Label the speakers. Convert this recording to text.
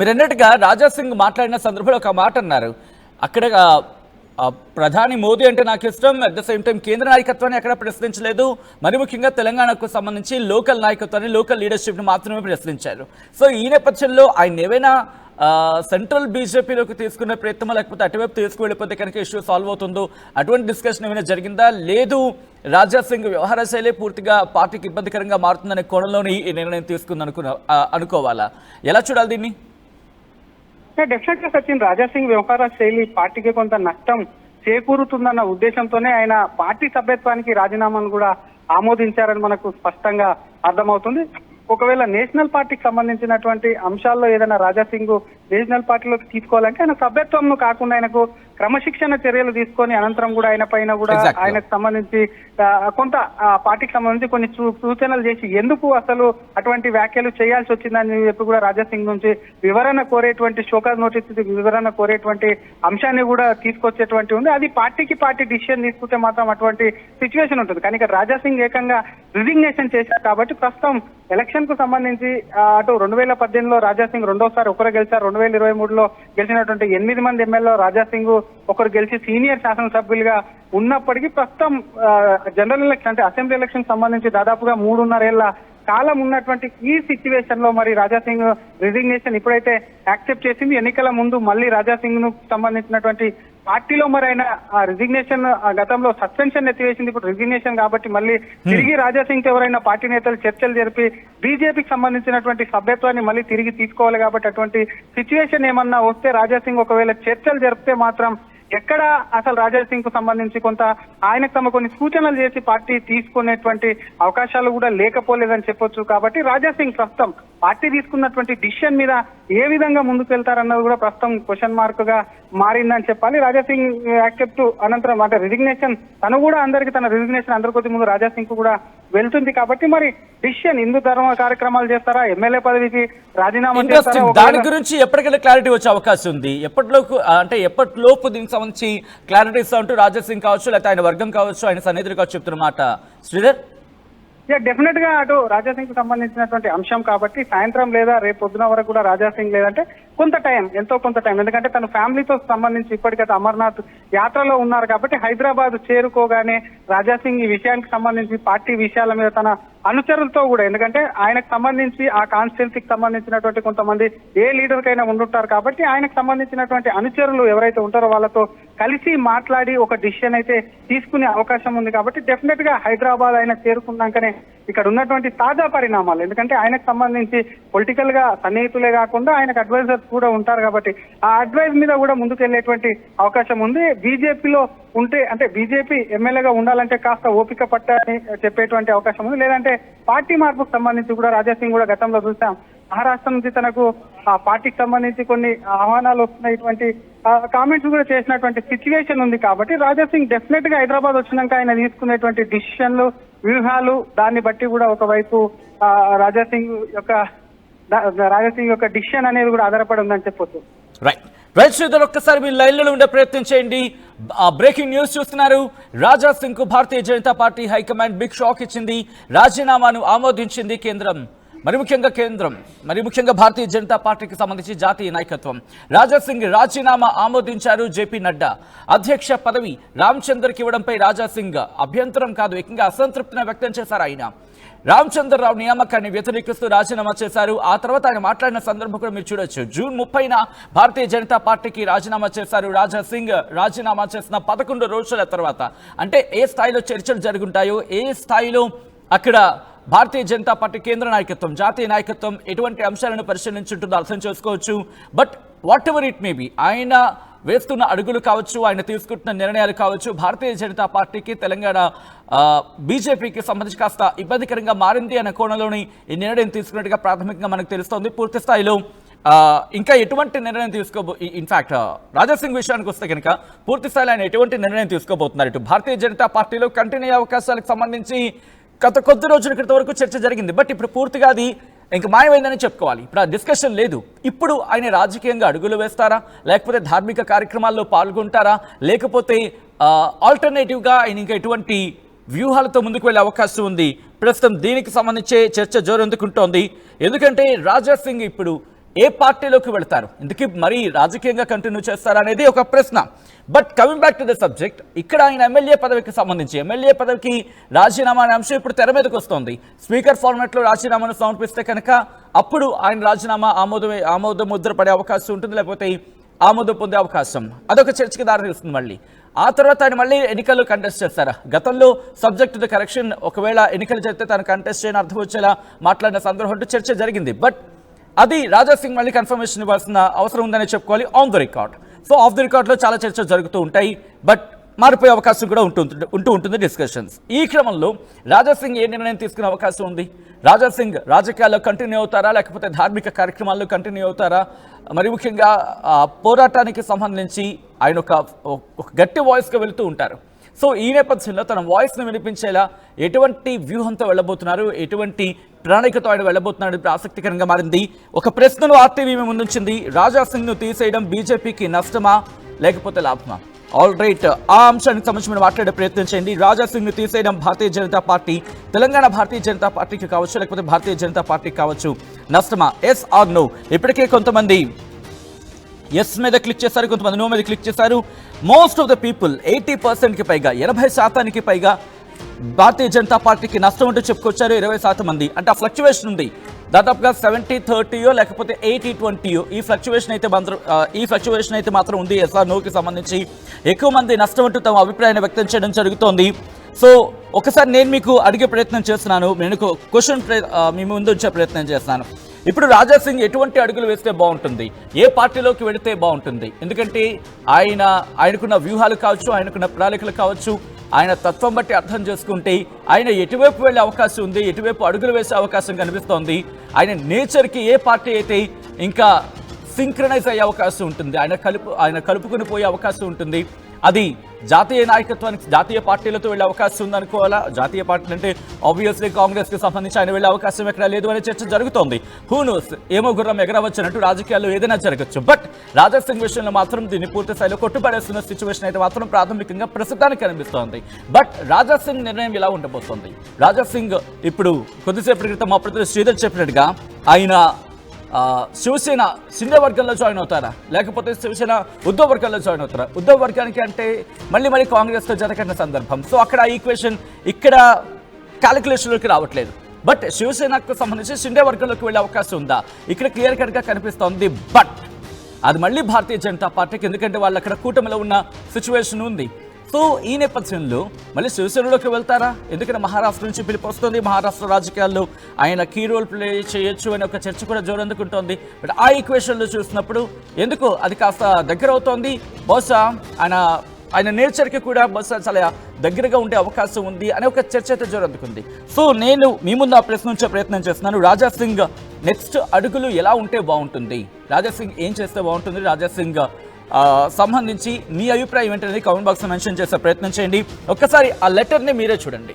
Speaker 1: మీరన్నట్టుగా రాజా సింగ్ మాట్లాడిన సందర్భంలో ఒక మాట అన్నారు. అక్కడ ప్రధాని మోదీ అంటే నాకు ఇష్టం, అట్ ద సేమ్ టైం కేంద్ర నాయకత్వాన్ని ఎక్కడ ప్రశ్నించలేదు, మరి ముఖ్యంగా తెలంగాణకు సంబంధించి లోకల్ నాయకత్వాన్ని, లోకల్ లీడర్షిప్ని మాత్రమే ప్రశ్నించారు. సో ఈ నేపథ్యంలో ఆయన ఏవైనా సెంట్రల్ బీజేపీలోకి తీసుకునే ప్రయత్నం, లేకపోతే అటువైపు తీసుకువెళ్ళిపోతే కనుక ఇష్యూ సాల్వ్ అవుతుందో అటువంటి డిస్కషన్ ఏమైనా జరిగిందా? లేదు రాజా సింగ్ వ్యవహార శైలి పూర్తిగా పార్టీకి ఇబ్బందికరంగా మారుతుందనే కోణంలోని ఈ నిర్ణయం తీసుకుంది అనుకోవాలా? ఎలా చూడాలి దీన్ని?
Speaker 2: డెఫినెట్ గా సచిన్, రాజా సింగ్ వ్యవహార శైలి పార్టీకి కొంత నష్టం చేకూరుతుందన్న ఉద్దేశంతోనే ఆయన పార్టీ సభ్యత్వానికి రాజీనామాను కూడా ఆమోదించారని మనకు స్పష్టంగా అర్థమవుతుంది. ఒకవేళ నేషనల్ పార్టీకి సంబంధించినటువంటి అంశాల్లో ఏదైనా రాజా సింగ్ నేషనల్ పార్టీలోకి తీసుకోవాలంటే ఆయన సభ్యత్వం కాకుండా ఆయనకు క్రమశిక్షణ చర్యలు తీసుకొని అనంతరం కూడా ఆయన పైన కూడా ఆయనకు సంబంధించి కొంత పార్టీకి సంబంధించి కొన్ని సూచనలు చేసి ఎందుకు అసలు అటువంటి వ్యాఖ్యలు చేయాల్సి వచ్చిందని చెప్పి కూడా రాజా సింగ్ నుంచి వివరణ కోరేటువంటి షోకాజ్ నోటీస్ వివరణ కోరేటువంటి అంశాన్ని కూడా తీసుకొచ్చేటువంటి ఉంది. అది పార్టీ డిసిషన్ తీసుకుంటే మాత్రం అటువంటి సిచ్యువేషన్ ఉంటుంది. కానీ ఇక్కడ రాజా సింగ్ ఏకంగా రిజిగ్నేషన్ చేశారు కాబట్టి ప్రస్తుతం ఎలక్షన్ కు సంబంధించి అటు 2018లో రాజా సింగ్ రెండోసారి ఒకరు గెలిచారు. 2023లో గెలిచినటువంటి 8 మంది ఎమ్మెల్యే రాజా సింగ్ ఒకరు గెలిచి సీనియర్ శాసనసభ్యులుగా ఉన్నప్పటికీ ప్రస్తుతం జనరల్ ఎలక్షన్ అంటే అసెంబ్లీ ఎలక్షన్ సంబంధించి దాదాపుగా 3.5 ఏళ్ల కాలం ఉన్నటువంటి ఈ సిచ్యువేషన్ లో మరి రాజా సింగ్ రిజిగ్నేషన్ ఇప్పుడైతే యాక్సెప్ట్ చేసింది. ఎన్నికల ముందు మళ్ళీ రాజా సింగ్ ను సంబంధించినటువంటి పార్టీలో మరి ఆయన రిజిగ్నేషన్ గతంలో సస్పెన్షన్ ఎత్తివేసింది, ఇప్పుడు రిజిగ్నేషన్ కాబట్టి మళ్ళీ తిరిగి రాజా సింగ్ ఎవరైనా పార్టీ నేతలు చర్చలు జరిపి బీజేపీకి సంబంధించినటువంటి సభ్యత్వాన్ని మళ్ళీ తిరిగి తీసుకోవాలి. కాబట్టి అటువంటి సిచ్యువేషన్ ఏమన్నా వస్తే రాజా సింగ్ ఒకవేళ చర్చలు జరిపితే మాత్రం ఎక్కడ అసలు రాజా సింగ్ కు సంబంధించి కొంత ఆయనకు తమ కొన్ని సూచనలు చేసి పార్టీ తీసుకునేటువంటి అవకాశాలు కూడా లేకపోలేదని చెప్పొచ్చు. కాబట్టి రాజా సింగ్ ప్రస్తుతం పార్టీ తీసుకున్నటువంటి డిసిషన్ మీద ఏ విధంగా ముందుకు వెళ్తారన్నది కూడా ప్రస్తుతం క్వశ్చన్ మార్క్ గా మారిందని చెప్పాలి. రాజా సింగ్ యాక్సెప్ట్ అనంతరం అంటే రిజిగ్నేషన్ తను కూడా తన రిజిగ్నేషన్ అందరికొద్ది ముందు రాజా సింగ్ కు కూడా వెళ్తుంది. కాబట్టి మరి డిసిషన్ హిందూ ధర్మ కార్యక్రమాలు చేస్తారా, ఎమ్మెల్యే పదవికి రాజీనామా చేస్తారా,
Speaker 1: దాని గురించి ఎప్పటికైనా క్లారిటీ వచ్చే అవకాశం ఉంది. ఎప్పటిలోపు దీనికి సంబంధించి క్లారిటీ ఇస్తా ఉంటూ రాజా సింగ్ కావచ్చు, లేకపోతే ఆయన వర్గం కావచ్చు, ఆయన సన్నిధులు కావచ్చు చెప్తున్నమాట. శ్రీధర్,
Speaker 2: డెఫినెట్ గా అటు రాజా సింగ్ కు సంబంధించినటువంటి అంశం కాబట్టి సాయంత్రం లేదా రేపు పొద్దున వరకు కూడా రాజా సింగ్ లేదంటే ఎంతో కొంత టైం, ఎందుకంటే తన ఫ్యామిలీతో సంబంధించి ఇప్పటికైతే అమర్నాథ్ యాత్రలో ఉన్నారు కాబట్టి హైదరాబాద్ చేరుకోగానే రాజా సింగ్ ఈ విషయానికి సంబంధించి పార్టీ విషయాల మీద తన అనుచరులతో కూడా, ఎందుకంటే ఆయనకు సంబంధించి ఆ కాన్స్టిట్యున్సీకి సంబంధించినటువంటి కొంతమంది ఏ లీడర్ కైనా ఉండుంటారు కాబట్టి ఆయనకు సంబంధించినటువంటి అనుచరులు ఎవరైతే ఉంటారో వాళ్ళతో కలిసి మాట్లాడి ఒక డిసిషన్ అయితే తీసుకునే అవకాశం ఉంది. కాబట్టి డెఫినెట్ గా హైదరాబాద్ ఆయన చేరుకున్నాకనే ఇక్కడ ఉన్నటువంటి తాజా పరిణామాలు, ఎందుకంటే ఆయనకు సంబంధించి పొలిటికల్ గా సన్నిహితులే కాకుండా ఆయనకు అడ్వైజర్స్ కూడా ఉంటారు కాబట్టి ఆ అడ్వైజ్ మీద కూడా ముందుకెళ్లేటువంటి అవకాశం ఉంది. బీజేపీలో ఉంటే అంటే బీజేపీ ఎమ్మెల్యేగా ఉండాలంటే కాస్త ఓపిక పట్టని చెప్పేటువంటి అవకాశం ఉంది. లేదంటే పార్టీ మార్పుకు సంబంధించి కూడా రాజా సింగ్ కూడా గతంలో చూసాం, మహారాష్ట్ర నుంచి తనకు ఆ పార్టీకి సంబంధించి కొన్ని ఆహ్వానాలు వస్తున్నటువంటి కామెంట్స్ కూడా చేసినటువంటి సిచ్యువేషన్ ఉంది. కాబట్టి రాజా సింగ్ డెఫినెట్ గా హైదరాబాద్ వచ్చినాక ఆయన తీసుకునేటువంటి డిసిషన్లు, వ్యూహాలు, దాన్ని బట్టి కూడా ఒకవైపు రాజా సింగ్ యొక్క డిసిషన్ అనేది కూడా ఆధారపడి ఉందని చెప్పొచ్చు.
Speaker 1: రైట్ శ్రీధర్, ఒక్కసారి మీ లైన్లో ఉండే ప్రయత్నం చేయండి. బ్రేకింగ్ న్యూస్ చూస్తున్నారు. రాజా సింగ్ కు Bharatiya Janata Party high command big shock ఇచ్చింది. రాజీనామాను ఆమోదించింది కేంద్రం, మరి ముఖ్యంగా భారతీయ జనతా పార్టీకి సంబంధించి జాతీయ నాయకత్వం. రాజా సింగ్ రాజీనామా ఆమోదించారు. జేపీ నడ్డా అధ్యక్ష పదవి రామచందర్కి ఇవ్వడంపై రాజా సింగ్ అభ్యంతరం కాదు, ఏకంగా అసంతృప్తిని వ్యక్తం చేశారు. ఆయన రామచంద్రరావు నియామకాన్ని వ్యతిరేకిస్తూ రాజీనామా చేశారు. ఆ తర్వాత ఆయన మాట్లాడిన సందర్భం కూడా మీరు చూడొచ్చు. జూన్ 30న భారతీయ జనతా పార్టీకి రాజీనామా చేశారు రాజా సింగ్. రాజీనామా చేసిన 11 రోజుల తర్వాత, అంటే ఏ స్థాయిలో చర్చలు జరుగుంటాయో, ఏ స్థాయిలో అక్కడ భారతీయ జనతా పార్టీ కేంద్ర నాయకత్వం, జాతీయ నాయకత్వం ఎటువంటి అంశాలను పరిశీలించుంటుందో అర్థం చేసుకోవచ్చు. But what ever it may be, ఆయన వేస్తున్న అడుగులు కావచ్చు, ఆయన తీసుకుంటున్న నిర్ణయాలు కావచ్చు, భారతీయ జనతా పార్టీకి తెలంగాణ బీజేపీకి సంబంధించి కాస్త ఇబ్బందికరంగా మారింది అనే కోణంలోని ఈ నిర్ణయం తీసుకున్నట్టుగా ప్రాథమికంగా మనకు తెలుస్తోంది. పూర్తి స్థాయిలో ఇంకా ఎటువంటి నిర్ణయం ఇన్ఫాక్ట్ రాజా సింగ్ విషయానికి వస్తే కనుక పూర్తి స్థాయిలో ఆయన ఎటువంటి నిర్ణయం తీసుకోబోతున్నారు? ఇటు భారతీయ జనతా పార్టీలో కంటిన్యూ అవకాశాలకు సంబంధించి గత కొద్ది రోజుల క్రితం వరకు చర్చ జరిగింది. బట్ ఇప్పుడు పూర్తిగా అది ఇంక మాయమైందని చెప్పుకోవాలి. ఇప్పుడు ఆ డిస్కషన్ లేదు. ఇప్పుడు ఆయన రాజకీయంగా అడుగులు వేస్తారా, లేకపోతే ధార్మిక కార్యక్రమాల్లో పాల్గొంటారా, లేకపోతే ఆల్టర్నేటివ్గా ఆయన ఇంకా ఎటువంటి వ్యూహాలతో ముందుకు వెళ్ళే అవకాశం ఉంది? ప్రస్తుతం దీనికి సంబంధించే చర్చ జోరందుకుంటోంది. ఎందుకంటే రాజా సింగ్ ఇప్పుడు ఏ పార్టీలోకి వెళ్తారు, ఇందుకు మరీ రాజకీయంగా కంటిన్యూ చేస్తారా అనేది ఒక ప్రశ్న. But coming back to the subject, ఇక్కడ ఆయన ఎమ్మెల్యే పదవికి సంబంధించి ఎమ్మెల్యే పదవికి రాజీనామా అనే అంశం ఇప్పుడు తెర మీదకి వస్తోంది. స్పీకర్ ఫార్మాట్లో రాజీనామాను సమర్పిస్తే కనుక అప్పుడు ఆయన రాజీనామా ఆమోద ముద్ర పడే అవకాశం ఉంటుంది, లేకపోతే ఆమోదం పొందే అవకాశం, అదొక చర్చకి దారితీస్తుంది. మళ్ళీ ఆ తర్వాత ఆయన మళ్ళీ ఎన్నికల్లో కంటెస్ట్ చేస్తారా? గతంలో సబ్జెక్ట్ ద కరెక్షన్, ఒకవేళ ఎన్నికలు జరిగితే తను కంటెస్ట్ చేయని అర్థం వచ్చేలా మాట్లాడిన సందర్భం అంటూ చర్చ జరిగింది. బట్ అది రాజా సింగ్ మళ్ళీ కన్ఫర్మేషన్ ఇవ్వాల్సిన అవసరం ఉందని చెప్పుకోవాలి on the record. So off the రికార్డ్లో చాలా చర్చలు జరుగుతూ ఉంటాయి, బట్ మారిపోయే అవకాశం కూడా ఉంటుంది డిస్కషన్స్. ఈ క్రమంలో రాజా సింగ్ ఏ నిర్ణయం తీసుకునే అవకాశం ఉంది? రాజా సింగ్ రాజకీయాల్లో కంటిన్యూ అవుతారా, లేకపోతే ధార్మిక కార్యక్రమాల్లో కంటిన్యూ అవుతారా? మరి ముఖ్యంగా పోరాటానికి సంబంధించి ఆయన ఒక గట్టి వాయిస్గా వెళుతూ ఉంటారు. సో ఈ నేపథ్యంలో తన వాయిస్ను వినిపించేలా ఎటువంటి వ్యూహంతో వెళ్ళబోతున్నారు, ఎటువంటి ప్రణాళికతో ఆయన వెళ్ళబోతున్నాడు ఇప్పుడు ఆసక్తికరంగా మారింది. ఒక ప్రశ్నను ఆర్టీవీ ముందుంచింది, రాజా సింగ్ను తీసేయడం బీజేపీకి నష్టమా లేకపోతే లాభమా? ఆల్ రైట్, ఆ అంశానికి సంబంధించి మీరు మాట్లాడే ప్రయత్నం చేయండి. రాజా సింగ్ను తీసేయడం భారతీయ జనతా పార్టీ, తెలంగాణ భారతీయ జనతా పార్టీకి కావచ్చు, లేకపోతే భారతీయ జనతా పార్టీకి కావచ్చు నష్టమా? Yes or no? ఇప్పటికే కొంతమంది ఎస్ మీద క్లిక్ చేశారు, కొంతమంది నో మీద క్లిక్ చేశారు. మోస్ట్ ఆఫ్ ద పీపుల్ 80%కి పైగా, 80% పైగా భారతీయ జనతా పార్టీకి నష్టం అంటూ చెప్పుకొచ్చారు. 20% మంది, అంటే ఆ ఫ్లక్చువేషన్ ఉంది. దాదాపుగా 70-30 లేకపోతే 80-20 ఈ ఫ్లక్చువేషన్ అయితే మాత్రం ఉంది. ఎస్ఆర్ నోకి సంబంధించి ఎక్కువ మంది నష్టం అంటూ తమ అభిప్రాయాన్ని వ్యక్తం చేయడం జరుగుతోంది. సో ఒకసారి నేను మీకు అడిగే ప్రయత్నం చేస్తున్నాను, నేను క్వశ్చన్ మీ ముందు ఉంచే ప్రయత్నం చేస్తున్నాను. ఇప్పుడు రాజా సింగ్ ఎటువంటి అడుగులు వేస్తే బాగుంటుంది, ఏ పార్టీలోకి వెళితే బాగుంటుంది? ఎందుకంటే ఆయనకున్న వ్యూహాలు కావచ్చు, ఆయనకున్న ప్రణాళికలు కావచ్చు, ఆయన తత్వం బట్టి అర్థం చేసుకుంటే ఆయన ఎటువైపు వెళ్ళే అవకాశం ఉంది, ఎటువైపు అడుగులు వేసే అవకాశం కనిపిస్తోంది. ఆయన నేచర్కి ఏ పార్టీ అయితే ఇంకా సింక్రనైజ్ అయ్యే అవకాశం ఉంటుంది, ఆయన కలుపుకుని పోయే అవకాశం ఉంటుంది. అది జాతీయ నాయకత్వానికి, జాతీయ పార్టీలతో వెళ్ళే అవకాశం ఉందనుకోవాలా? జాతీయ పార్టీలు అంటే ఆబ్వియస్లీ కాంగ్రెస్కి సంబంధించి ఆయన వెళ్ళే అవకాశం ఎక్కడ లేదు అనే చర్చ జరుగుతోంది. హూ నోస్, ఏమో గుర్రం ఎగరవచ్చినట్టు రాజకీయాల్లో ఏదైనా జరగచ్చు. బట్ రాజా సింగ్ విషయంలో మాత్రం దీన్ని పూర్తి స్థాయిలో కొట్టుపడేస్తున్న సిచ్యువేషన్ అయితే మాత్రం ప్రాథమికంగా ప్రస్తుతానికి కనిపిస్తోంది. బట్ రాజా సింగ్ నిర్ణయం ఇలా ఉండబోతోంది. రాజా సింగ్ ఇప్పుడు కొద్దిసేపటి క్రితం మా ప్రతినిధి శ్రీధర్ చెప్పినట్టుగా ఆయన శివసేన సిండే వర్గంలో జాయిన్ అవుతారా, లేకపోతే శివసేన ఉద్ధవ్ వర్గంలో జాయిన్ అవుతారా? ఉద్ధవ్ వర్గానికి అంటే మళ్ళీ కాంగ్రెస్తో జరగని సందర్భం. సో అక్కడ ఈక్వేషన్ ఇక్కడ క్యాలిక్యులేషన్లోకి రావట్లేదు. బట్ శివసేనకు సంబంధించి సిండే వర్గంలోకి వెళ్ళే అవకాశం ఉందా? ఇక్కడ క్లియర్ కట్గా కనిపిస్తోంది. బట్ అది మళ్ళీ భారతీయ జనతా పార్టీకి, ఎందుకంటే వాళ్ళు అక్కడ కూటమిలో ఉన్న సిచ్యువేషన్ ఉంది. సో ఈ నేపథ్యంలో మళ్ళీ శివసేనలోకి వెళ్తారా? ఎందుకంటే మహారాష్ట్ర నుంచి పిలుపు వస్తుంది, మహారాష్ట్ర రాజకీయాల్లో ఆయన కీ రోల్ ప్లే చేయొచ్చు అనే ఒక చర్చ కూడా జోరందుకుంటోంది. బట్ ఆ ఈక్వేషన్లో చూసినప్పుడు ఎందుకు అది కాస్త దగ్గర అవుతోంది. బహుశా ఆయన నేచర్కి కూడా బహుశా చాలా దగ్గరగా ఉండే అవకాశం ఉంది అనే ఒక చర్చ అయితే జోరందుకుంది. సో నేను మీ ముందు ఆ ప్రశ్న ఉంచే ప్రయత్నం చేస్తున్నాను. రాజా సింగ్ నెక్స్ట్ అడుగులు ఎలా ఉంటే బాగుంటుంది? రాజా సింగ్ ఏం చేస్తే బాగుంటుంది? రాజా సింగ్ సంబంధించి మీ అభిప్రాయం ఏంటనేది కామెంట్ బాక్స్లో మెన్షన్ చేసే ప్రయత్నం చేయండి. ఒక్కసారి ఆ లెటర్ని మీరే చూడండి.